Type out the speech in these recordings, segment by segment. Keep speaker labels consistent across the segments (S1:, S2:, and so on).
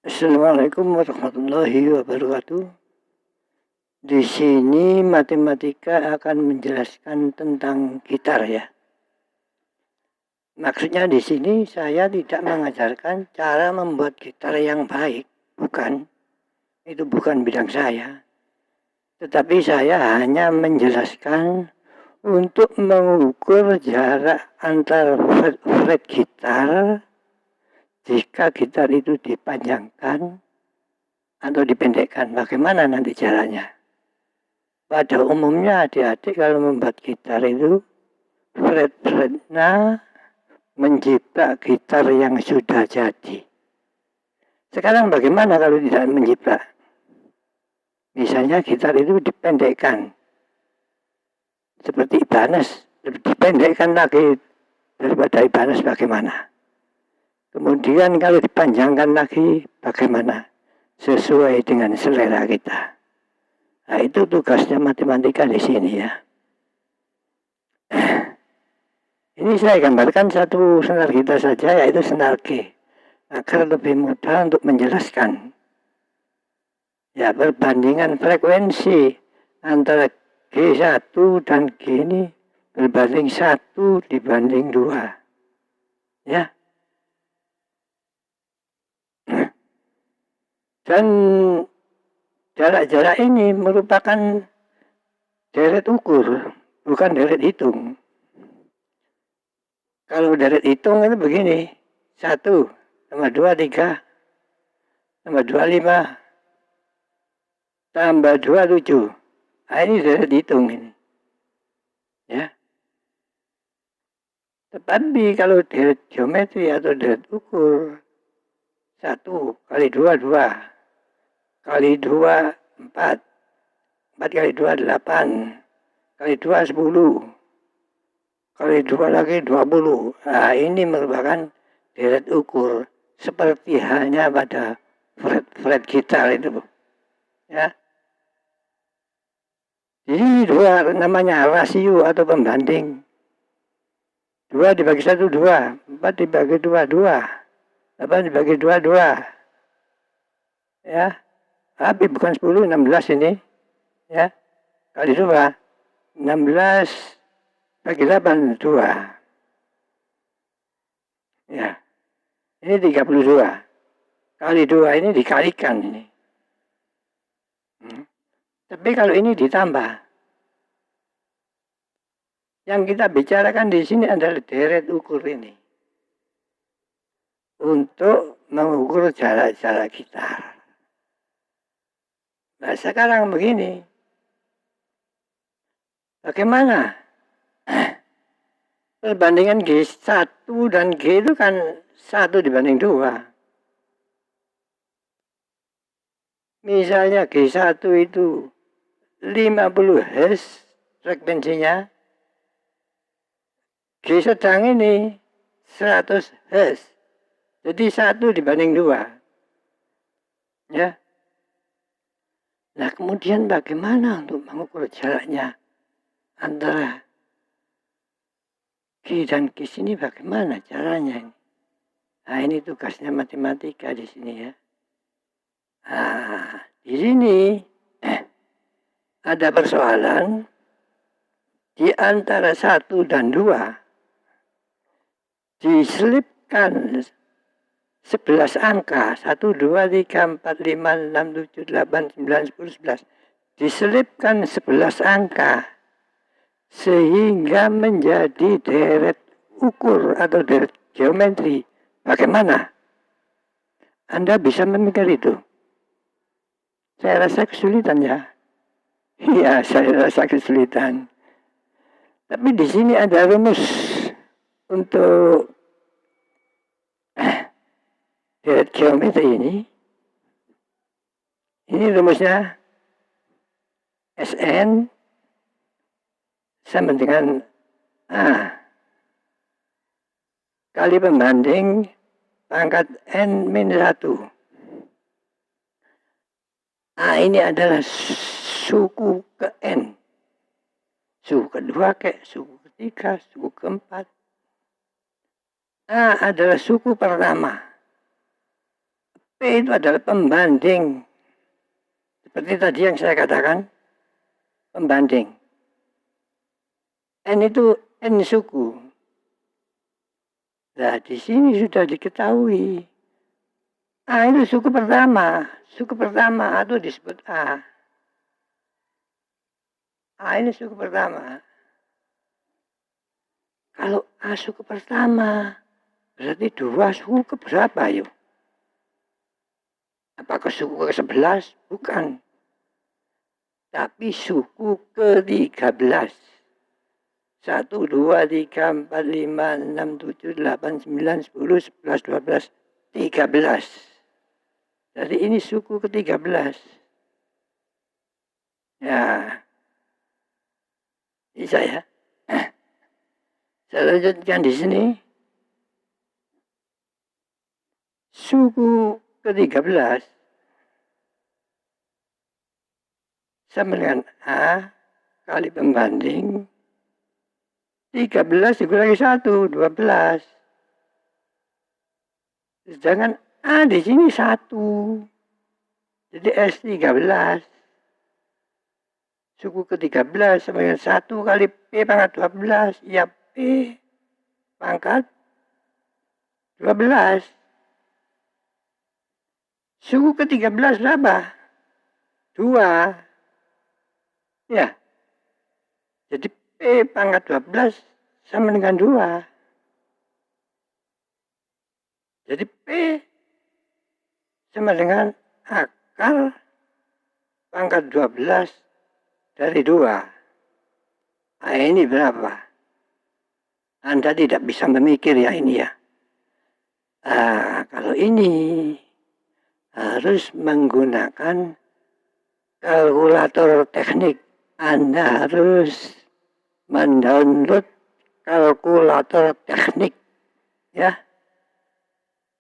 S1: Assalamualaikum warahmatullahi wabarakatuh. Di sini matematika akan menjelaskan tentang gitar ya. Maksudnya di sini saya tidak mengajarkan cara membuat gitar yang baik, bukan. Itu bukan bidang saya. Tetapi saya hanya menjelaskan untuk mengukur jarak antar fret gitar jika gitar itu dipanjangkan atau dipendekkan. Bagaimana nanti caranya? Pada umumnya adik-adik kalau membuat gitar itu fret-fretnya menjiplak gitar yang sudah jadi. Sekarang bagaimana kalau tidak menjiplak? Misalnya gitar itu dipendekkan. Seperti Ibanez, dipendekkan lagi daripada Ibanez bagaimana? Kemudian kalau dipanjangkan lagi bagaimana? Sesuai dengan selera kita. Nah, itu tugasnya matematika di sini ya. Ini saya gambarkan satu senar gitar saja, yaitu senar G, agar lebih mudah untuk menjelaskan. Ya, perbandingan frekuensi antara G1 dan G ini berbanding 1 dibanding 2. Ya. Dan jarak-jarak ini merupakan deret ukur, bukan deret hitung. Kalau deret hitung itu begini, 1 tambah 2, 3, tambah 2, 5, tambah 2, 7. Nah, ini deret hitung ini. Ya. Tetapi kalau deret geometri atau deret ukur, 1 kali 2, 2. Kali 2, 4. 4 kali 2, 8. Kali 2, 10. Kali 2 lagi 20. Nah, ini merupakan deret ukur. Seperti halnya pada fret gitar itu. Ya. Ini dua namanya rasio atau pembanding. 2 dibagi 1, 2. 4 dibagi 2, 2. 8 dibagi 2, 2. Ya. Tapi bukan 10, 16 ini. Ya. Kali 2. 16 bagi 8, 2. Ya. Ini 32. Kali 2 ini dikalikan ini. Tapi kalau ini ditambah. Yang kita bicarakan di sini adalah deret ukur ini. Untuk mengukur jarak-jarak gitar. Nah, sekarang begini. Bagaimana? Perbandingan G1 dan G itu kan 1 dibanding 2. Misalnya G1 itu 50 Hz frekuensinya. G sedang ini 100 Hz. Jadi 1 dibanding 2. Ya. Nah, kemudian bagaimana untuk mengukur jaraknya antara G dan G ini, bagaimana caranya ini? Nah, ini tugasnya matematika di sini ya. Nah, di sini ada persoalan di antara 1 dan 2 diselipkan 11 angka, 1, 2, 3, 4, 5, 6, 7, 8, 9, 10, 11. Diselipkan 11 angka sehingga menjadi deret ukur atau deret geometri. Bagaimana? Anda bisa memikir itu? Saya rasa kesulitan ya. Iya, saya rasa kesulitan. Tapi di sini ada rumus untuk deret geometri ini. Ini rumusnya Sn sama dengan A kali pembanding pangkat N min 1. A ini adalah suku ke N. Suku kedua ke, suku ketiga, suku keempat. A adalah suku pertama. P itu adalah pembanding. Seperti tadi yang saya katakan, pembanding. N itu N suku. Nah, di sini sudah diketahui. A itu suku pertama. Suku pertama itu disebut A. A ini suku pertama. Kalau A suku pertama, berarti 2 suku keberapa yuk? Apakah suku ke-11? Bukan. Tapi suku ke-13. 1, 2, 3, 4, 5, 6, 7, 8, 9, 10, 11, 12, 13. Jadi ini suku ke-13. Ya, bisa ya. Saya lanjutkan di sini. Suku ke-13 sama dengan A kali pembanding 13 dikurangi 1, 12. Sedangkan A di sini 1. Jadi S13. Suku ke-13 sama dengan 1 kali P pangkat 12. Ya P pangkat 12. Suku ke-13 berapa? 2. Ya. Jadi P pangkat 12 sama dengan 2. Jadi P sama dengan akar pangkat 12 dari 2. Nah, ini berapa? Anda tidak bisa memikir ya ini ya. Kalau ini harus menggunakan kalkulator teknik. Anda harus mendownload kalkulator teknik ya.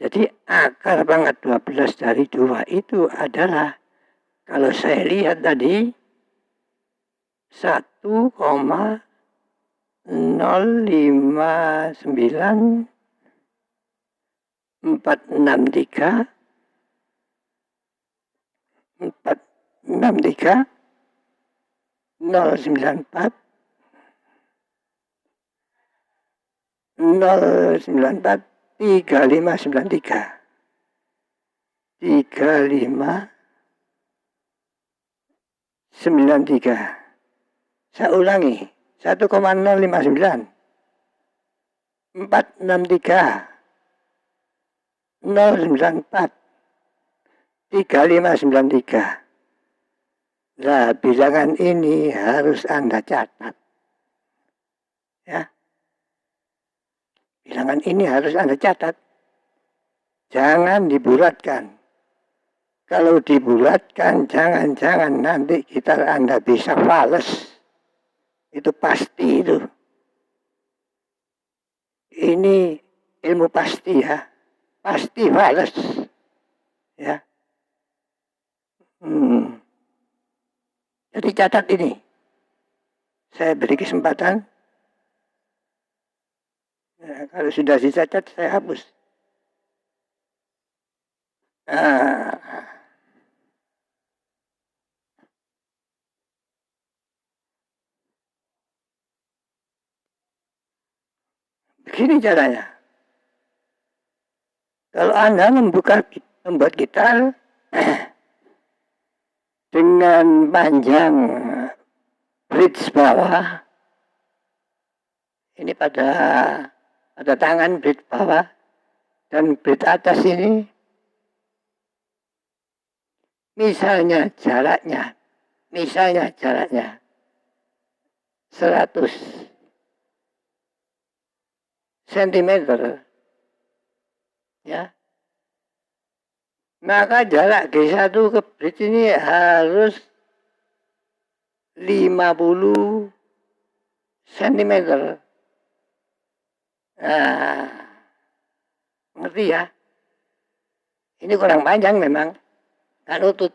S1: Jadi akar pangkat 12 dari 2 itu adalah, kalau saya lihat tadi, 1,059463 094 094 3593. Saya ulangi, 1,059 463 094 3593. Nah, bilangan ini harus Anda catat. Ya. Bilangan ini harus Anda catat. Jangan dibulatkan. Kalau dibulatkan, jangan-jangan nanti gitar Anda bisa fales. Itu pasti itu. Ini ilmu pasti ya. Pasti fales. Ya. Jadi catat ini. Saya beri kesempatan. Ya, kalau sudah dicatat, saya hapus. Begini caranya. Kalau Anda membuat gitar dengan panjang bridge bawah, ini pada tangan bridge bawah dan bridge atas ini, misalnya jaraknya 100 cm, ya, maka jarak G1 ke bridge ini harus 50 cm. Nah, ngerti ya? Ini kurang panjang memang. Kan utut.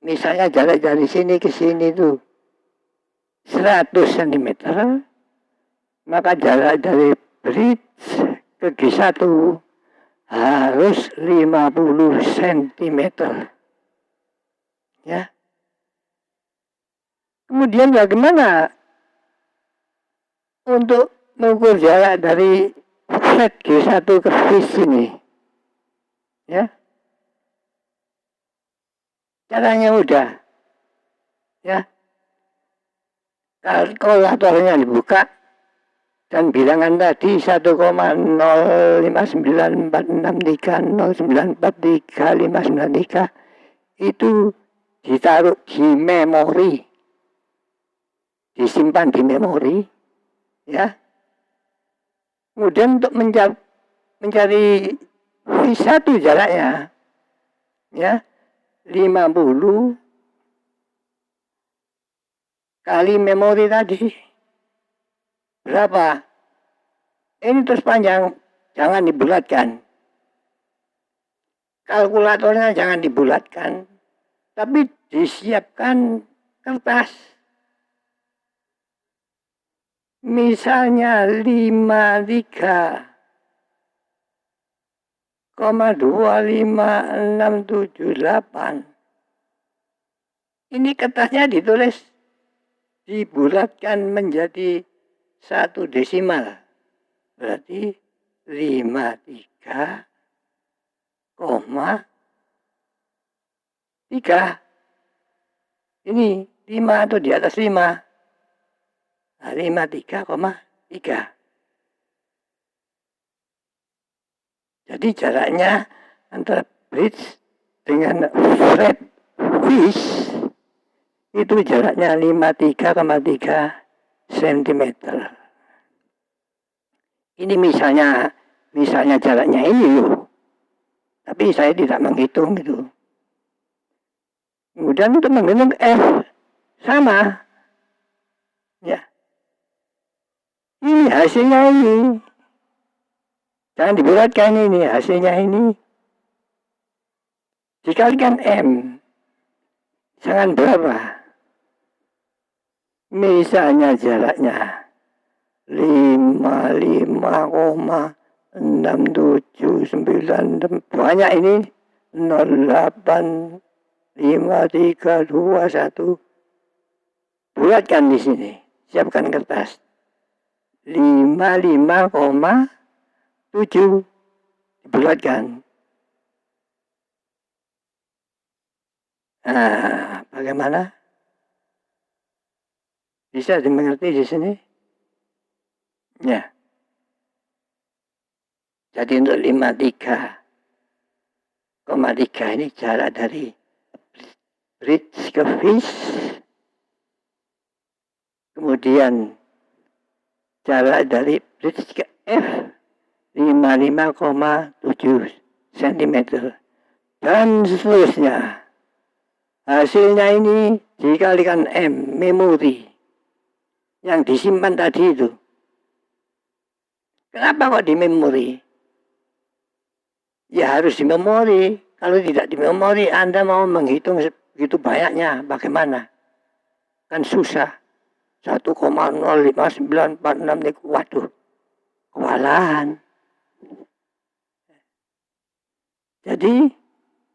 S1: Misalnya jarak dari sini ke sini itu 100 cm. Maka jarak dari bridge ke G1 harus 50 cm. Ya. Kemudian bagaimana untuk mengukur jarak dari flat G1 ke fish ini? Ya. Caranya mudah. Ya. Kalkulatornya dibuka dan bilangan tadi 1,05946309435993 itu ditaruh di memori, disimpan di memori, ya. Kemudian untuk mencari V1 jaraknya, ya, 50 kali memori tadi. Berapa? Ini terus panjang, jangan dibulatkan. Kalkulatornya jangan dibulatkan, tapi disiapkan kertas. Misalnya 53,25678. Ini kertasnya ditulis, dibulatkan menjadi 1 desimal. Berarti 53,3. Ini 5 atau di atas 5. 53,3. Jadi jaraknya antara bridge dengan flat fish itu jaraknya 53,3 cm. Ini misalnya jaraknya ini loh. Tapi saya tidak menghitung itu. Kemudian untuk menghitung F sama. Ya. Ini hasilnya ini. Jangan dibulatkan ini hasilnya ini. Dikalikan M. Jangan berapa? Misalnya jaraknya 55,6796. Banyak ini. 085321. Bulatkan di sini. Siapkan kertas. 55,7 dibulatkan. Nah, bagaimana? Bisa dimengerti di sini? Ya. Jadi untuk 53,3 ini jarak dari bridge ke fish. Kemudian jarak dari bridge ke F 55,7 cm. Dan seterusnya. Hasilnya ini dikalikan M, memori yang disimpan tadi itu. Kenapa kok di memori? Ya harus di memori. Kalau tidak di memori, Anda mau menghitung begitu banyaknya, bagaimana? Kan susah. 1,05946, waduh, kewalahan. Jadi,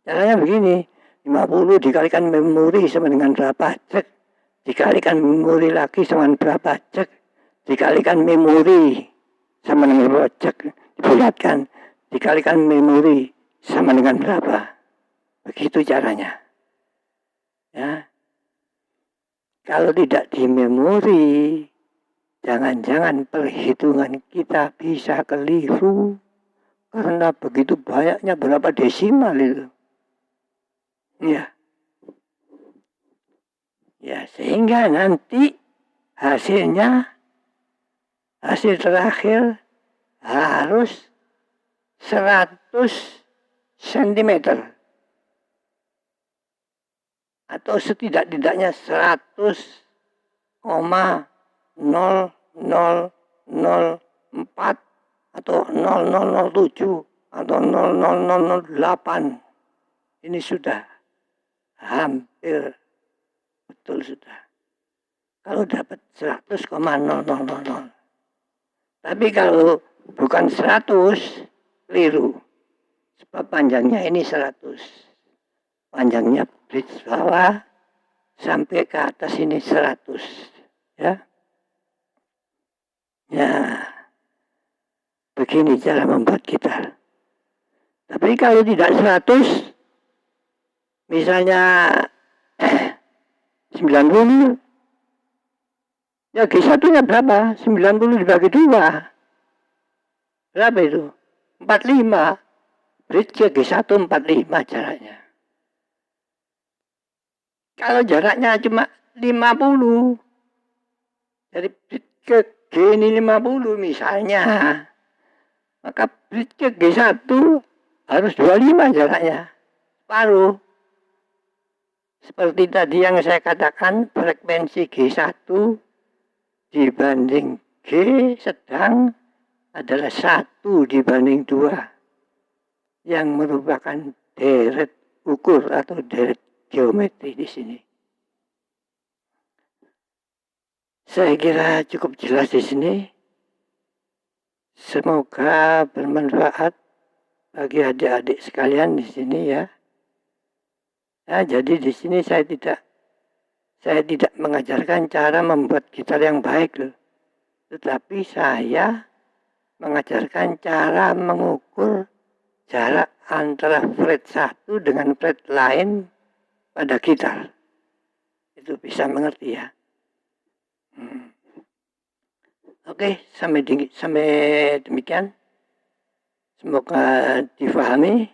S1: caranya begini, 50 dikalikan memori sama dengan berapa? Cek. Dikalikan memori lagi sama dengan berapa? Cek. Dikalikan memori sama dengan berapa? Cek. Dibulatkan. Dikalikan memori sama dengan berapa? Begitu caranya. Ya. Kalau tidak di memori, jangan-jangan perhitungan kita bisa keliru. Karena begitu banyaknya berapa desimal itu. Ya. Ya, sehingga nanti hasil terakhir harus 100 cm. Atau setidak-tidaknya 100,0004 atau 0007 atau 0008. Ini sudah hampir betul sudah. Kalau dapat 100,000. Tapi kalau bukan 100, keliru. Sebab panjangnya ini 100. Panjangnya bridge bawah sampai ke atas ini 100. Ya. Ya, begini cara membuat gitar. Tapi kalau tidak 100, misalnya 90, ya G1-nya berapa? 90 dibagi 2. Berapa itu? 45. Bridge ke G1 45 jaraknya. Kalau jaraknya cuma 50, dari bridge ke G ini 50 misalnya, maka bridge ke G1 harus 25 jaraknya. Separuh. Seperti tadi yang saya katakan, frekuensi G1 dibanding G sedang adalah 1 dibanding 2. Yang merupakan deret ukur atau deret geometri di sini. Saya kira cukup jelas di sini. Semoga bermanfaat bagi adik-adik sekalian di sini ya. Nah, jadi di sini saya tidak mengajarkan cara membuat gitar yang baik loh. Tetapi saya mengajarkan cara mengukur jarak antara fret satu dengan fret lain pada gitar. Itu bisa mengerti ya. Oke, sampai demikian. Semoga difahami.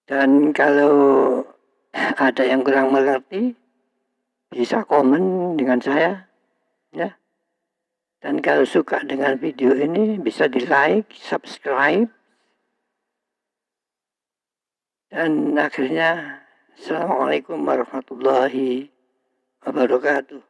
S1: Dan kalau ada yang kurang mengerti, bisa komen dengan saya. Ya. Dan kalau suka dengan video ini, bisa di-like, subscribe. Dan akhirnya, Assalamualaikum warahmatullahi wabarakatuh.